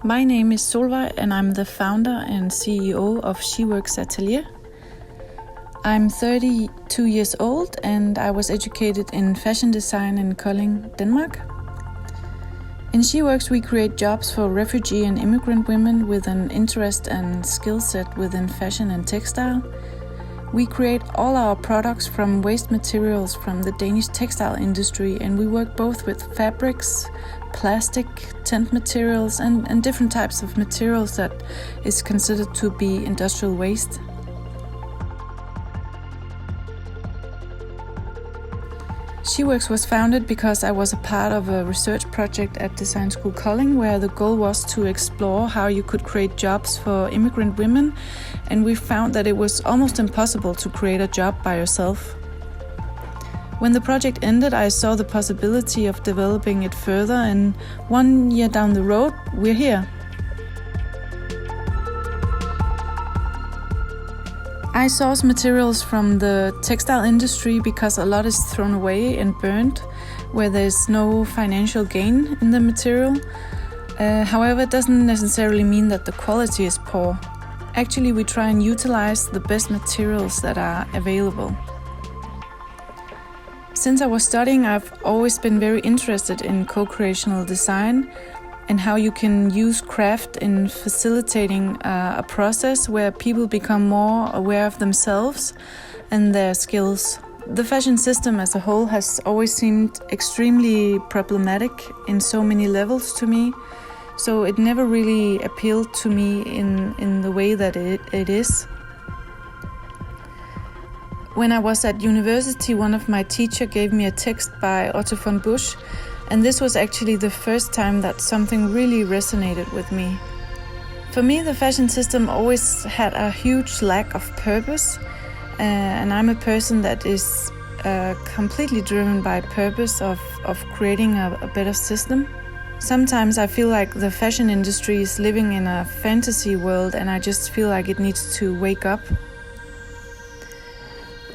My name is Solveig and I'm the founder and CEO of Sheworks Atelier. I'm 32 years old and I was educated in fashion design in Kolding, Denmark. In Sheworks we create jobs for refugee and immigrant women with an interest and skill set within fashion and textile. We create all our products from waste materials from the Danish textile industry, and we work both with fabrics, plastic, tent materials and different types of materials that is considered to be industrial waste. Sheworks was founded because I was a part of a research project at Design School Kolding, where the goal was to explore how you could create jobs for immigrant women, and we found that it was almost impossible to create a job by yourself. When the project ended, I saw the possibility of developing it further, and 1 year down the road, we're here. I source materials from the textile industry because a lot is thrown away and burned, where there's no financial gain in the material. However, it doesn't necessarily mean that the quality is poor. Actually, we try and utilize the best materials that are available. Since I was studying, I've always been very interested in co-creational design and how you can use craft in facilitating a process where people become more aware of themselves and their skills. The fashion system as a whole has always seemed extremely problematic in so many levels to me, so it never really appealed to me in the way that it is. When I was at university, one of my teachers gave me a text by Otto von Busch, and this was actually the first time that something really resonated with me. For me, the fashion system always had a huge lack of purpose, and I'm a person that is completely driven by purpose of creating a better system. Sometimes I feel like the fashion industry is living in a fantasy world, and I just feel like it needs to wake up.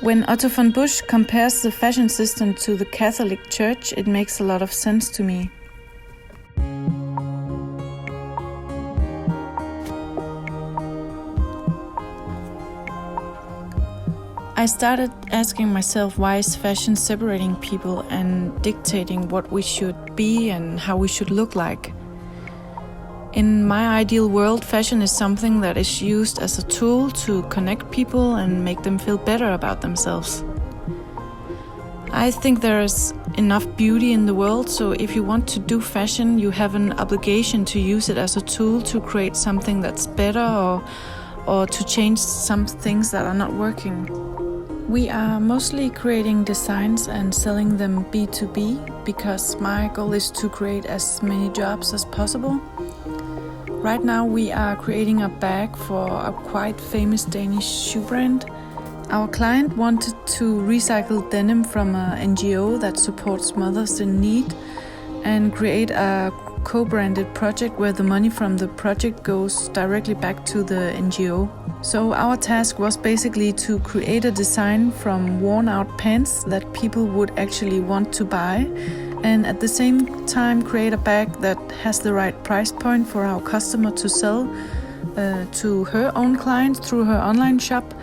When Otto von Busch compares the fashion system to the Catholic Church, it makes a lot of sense to me. I started asking myself, why is fashion separating people and dictating what we should be and how we should look like? In my ideal world, fashion is something that is used as a tool to connect people and make them feel better about themselves. I think there is enough beauty in the world, so if you want to do fashion, you have an obligation to use it as a tool to create something that's better or to change some things that are not working. We are mostly creating designs and selling them B2B because my goal is to create as many jobs as possible. Right now we are creating a bag for a quite famous Danish shoe brand. Our client wanted to recycle denim from an NGO that supports mothers in need and create a co-branded project where the money from the project goes directly back to the NGO. So our task was basically to create a design from worn out pants that people would actually want to buy, and at the same time create a bag that has the right price point for our customer to sell to her own clients through her online shop.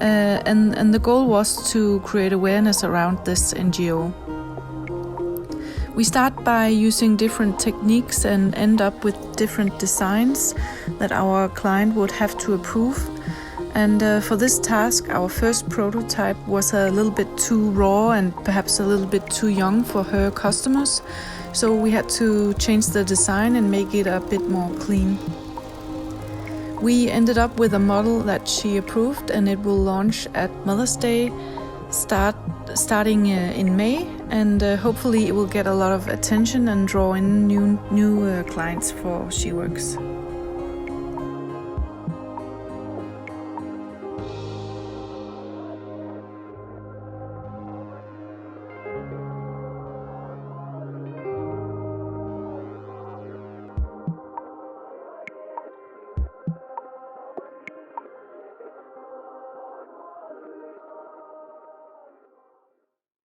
And the goal was to create awareness around this NGO. We start by using different techniques and end up with different designs that our client would have to approve. And for this task, our first prototype was a little bit too raw and perhaps a little bit too young for her customers. So we had to change the design and make it a bit more clean. We ended up with a model that she approved, and it will launch at Mother's Day starting in May, and hopefully it will get a lot of attention and draw in new clients for Sheworks.